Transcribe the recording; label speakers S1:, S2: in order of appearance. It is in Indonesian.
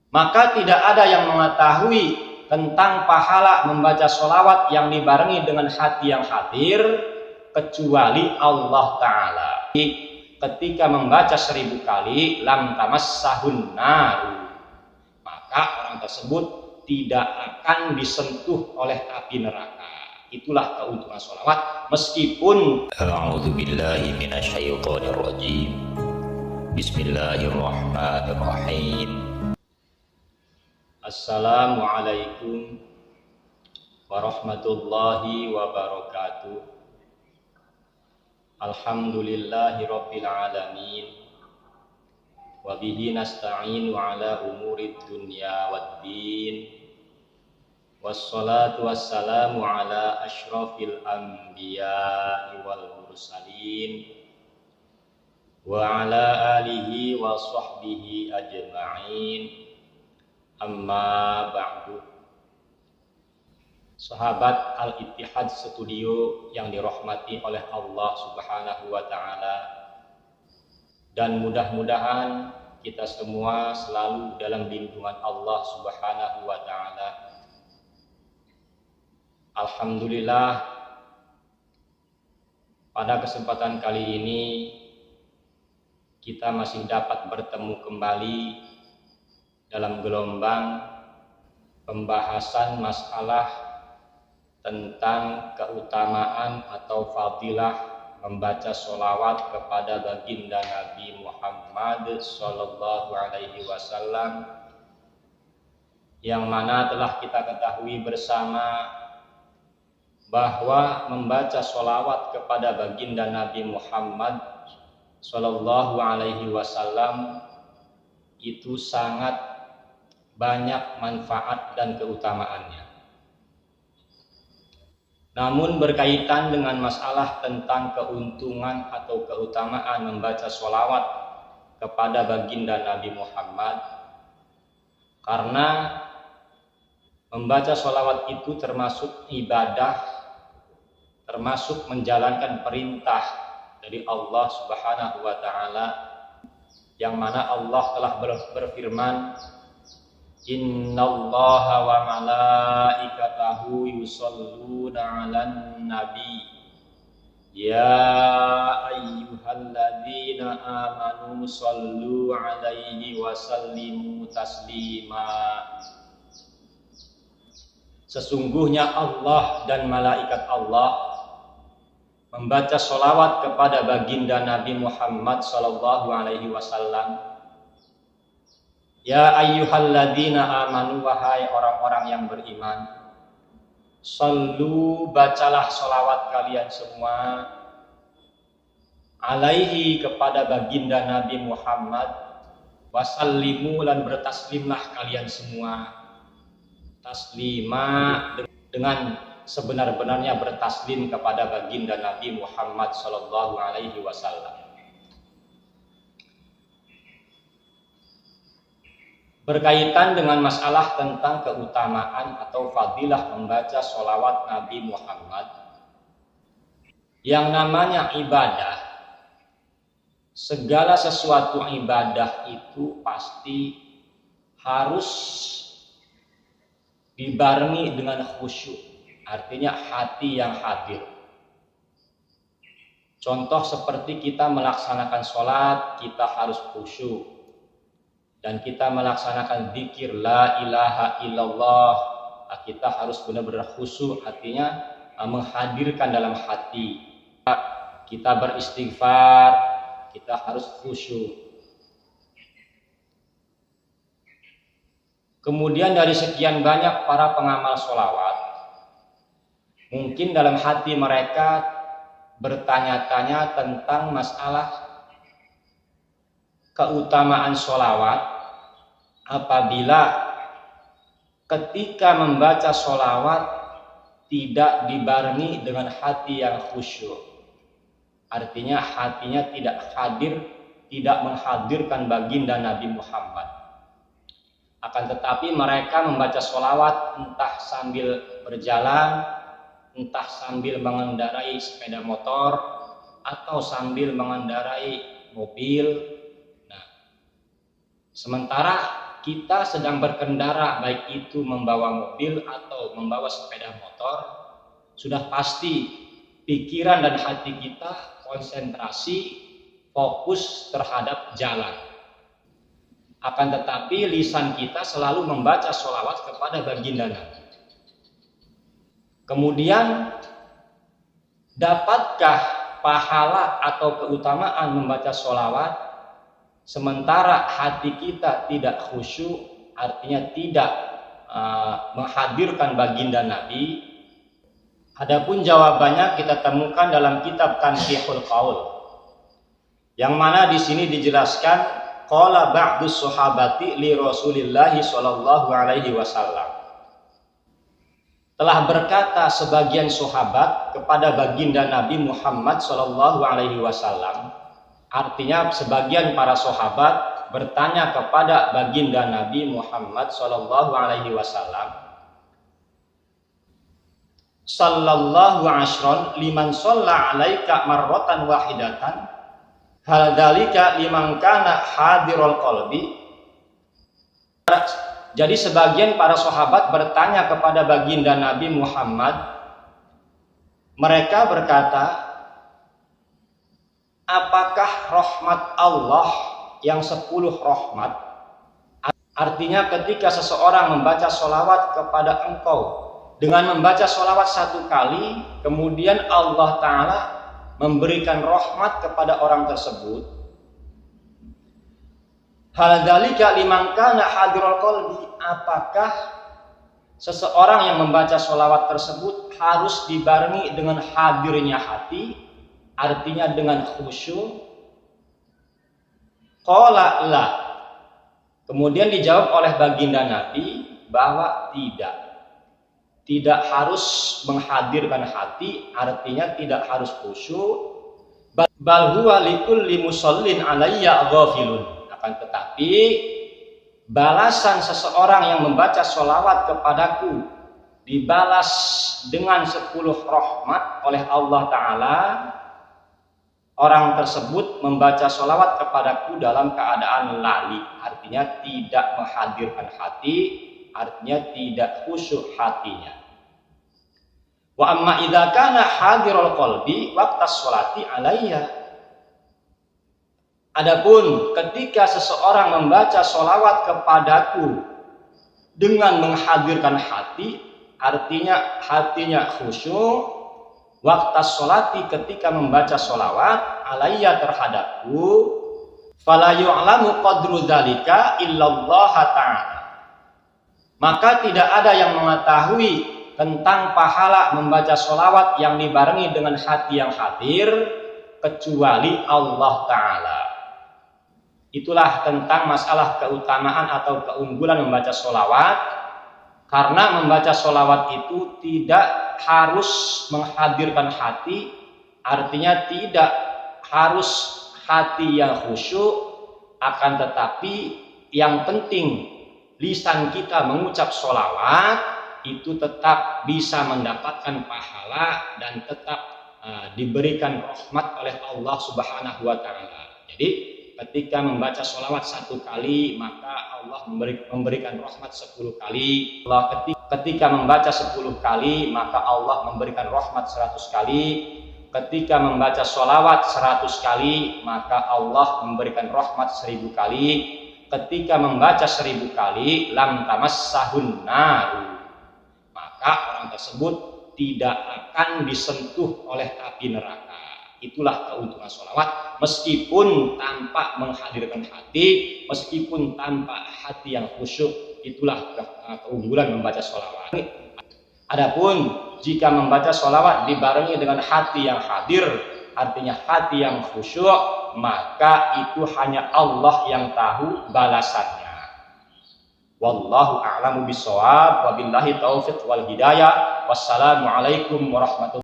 S1: Maka tidak ada yang mengetahui tentang pahala membaca sholawat yang dibarengi dengan hati yang hadir kecuali Allah Ta'ala. Ketika membaca 1000 kali lam tamassahun naru, maka orang tersebut tidak akan disentuh oleh api neraka. Itulah keuntungan sholawat. Meskipun
S2: A'udzubillahi minasyaitonirrajim. Bismillahirrahmanirrahim.
S1: Assalamualaikum warahmatullahi wabarakatuh. Alhamdulillahi rabbil alamin. Wa bihi nasta'inu ala umurid dunya waddin. Wassalatu wassalamu ala asyrafil anbiya'i wal mursalin wa ala alihi wa sahbihi ajma'in. Amma ba'du. Sahabat Al-Ittihad Studio yang dirahmati oleh Allah Subhanahu wa Ta'ala, dan mudah-mudahan kita semua selalu dalam lindungan Allah Subhanahu wa Ta'ala. Alhamdulillah, pada kesempatan kali ini kita masih dapat bertemu kembali dalam gelombang pembahasan masalah tentang keutamaan atau fadilah membaca sholawat kepada baginda Nabi Muhammad Sallallahu Alaihi Wasallam, yang mana telah kita ketahui bersama bahwa membaca sholawat kepada baginda Nabi Muhammad Sallallahu Alaihi Wasallam itu sangat banyak manfaat dan keutamaannya. Namun berkaitan dengan masalah tentang keuntungan atau keutamaan membaca sholawat kepada baginda Nabi Muhammad, karena membaca sholawat itu termasuk ibadah, termasuk menjalankan perintah dari Allah Subhanahu wa Ta'ala, yang mana Allah telah berfirman, Innallaha wa malaikatahu yusholluna 'alan nabi ya ayyuhalladzina amanu shollu 'alaihi wa sallimu taslima. Sesungguhnya Allah dan malaikat Allah membaca sholawat kepada baginda Nabi Muhammad Sallallahu Alaihi Wasallam. Ya ayyuhalladzina amanu, wahai orang-orang yang beriman, sallu, bacalah sholawat kalian semua, alaihi, kepada baginda Nabi Muhammad, wasallimu, dan bertaslimlah kalian semua. Taslima, dengan sebenar-benarnya bertaslim kepada baginda Nabi Muhammad Sallallahu Alaihi Wasallam. Berkaitan dengan masalah tentang keutamaan atau fadilah membaca sholawat Nabi Muhammad, yang namanya ibadah, segala sesuatu ibadah itu pasti harus dibarengi dengan khusyuk, artinya hati yang hadir. Contoh seperti kita melaksanakan sholat, kita harus khusyuk. Dan kita melaksanakan zikir la ilaha illallah, kita harus benar-benar khusyuk, artinya menghadirkan dalam hati. Kita beristighfar, kita harus khusyuk. Kemudian dari sekian banyak para pengamal sholawat, mungkin dalam hati mereka bertanya-tanya tentang masalah keutamaan sholawat apabila ketika membaca sholawat tidak dibarengi dengan hati yang khusyuk, artinya hatinya tidak hadir, tidak menghadirkan baginda Nabi Muhammad. Akan tetapi mereka membaca sholawat entah sambil berjalan, entah sambil mengendarai sepeda motor, atau sambil mengendarai mobil. Sementara kita sedang berkendara, baik itu membawa mobil atau membawa sepeda motor, sudah pasti pikiran dan hati kita konsentrasi, fokus terhadap jalan. Akan tetapi lisan kita selalu membaca sholawat kepada baginda Nabi. Kemudian, dapatkah pahala atau keutamaan membaca sholawat sementara hati kita tidak khusyuk, artinya tidak menghadirkan baginda Nabi? Adapun jawabannya kita temukan dalam kitab Tanbihul Qaul, yang mana di sini dijelaskan qala ba'dus sahabati li Rasulillah sallallahu alaihi wasallam. Telah berkata sebagian sahabat kepada baginda Nabi Muhammad sallallahu alaihi wasallam. Artinya sebagian para sahabat bertanya kepada baginda Nabi Muhammad sallallahu alaihi wasallam, sallallahu ashron liman shalla alaika marratan wahidatan hal dzalika liman kana hadirul qalbi. Jadi sebagian para sahabat bertanya kepada baginda Nabi Muhammad. Mereka berkata, apakah rahmat Allah yang 10 rahmat? Artinya ketika seseorang membaca sholawat kepada engkau, dengan membaca sholawat 1 kali, kemudian Allah Ta'ala memberikan rahmat kepada orang tersebut. Hal dzalika liman kana hadirul qalbi, apakah seseorang yang membaca sholawat tersebut harus dibarengi dengan hadirnya hati, artinya dengan khusyuk? Qala la. Kemudian dijawab oleh baginda Nabi bahwa tidak harus menghadirkan hati, artinya tidak harus khusyuk. Bal huwa likulli musallin alayya ghafilun. Akan tetapi balasan seseorang yang membaca sholawat kepadaku dibalas dengan 10 rahmat oleh Allah Ta'ala. Orang tersebut membaca sholawat kepadaku dalam keadaan lali, artinya tidak menghadirkan hati, artinya tidak khusyuk hatinya. Wa amma idza kana hadirul qalbi waqtas sholati alayya. Adapun ketika seseorang membaca sholawat kepadaku dengan menghadirkan hati, artinya hatinya khusyuk, waqtas sholati ketika membaca sholawat alayya terhadapku, fala yu'lamu qadru dzalika illallah ta'ala. Maka tidak ada yang mengetahui tentang pahala membaca sholawat yang dibarengi dengan hati yang hadir kecuali Allah Ta'ala. Itulah tentang masalah keutamaan atau keunggulan membaca sholawat. Karena membaca sholawat itu tidak harus menghadirkan hati, artinya tidak harus hati yang khusyuk, akan tetapi yang penting lisan kita mengucap sholawat itu tetap bisa mendapatkan pahala dan tetap diberikan rahmat oleh Allah Subhanahu wa Ta'ala. Jadi ketika membaca sholawat 1 kali, maka Allah memberikan rahmat 10 kali. Ketika membaca 10 kali, maka Allah memberikan rahmat 100 kali. Ketika membaca sholawat 100 kali, maka Allah memberikan rahmat 1000 kali. Ketika membaca 1000 kali, lam tamassahun naru, maka orang tersebut tidak akan disentuh oleh api neraka. Itulah keuntungan sholawat, meskipun tanpa menghadirkan hati, meskipun tanpa hati yang khusyuk. Itulah keunggulan membaca sholawat. Adapun jika membaca sholawat dibarengi dengan hati yang hadir, artinya hati yang khusyuk, maka itu hanya Allah yang tahu balasannya. Wallahu a'lamu bishawab, wabillahi taufiq wal hidayah. Wassalamualaikum warahmatullahi wabarakatuh.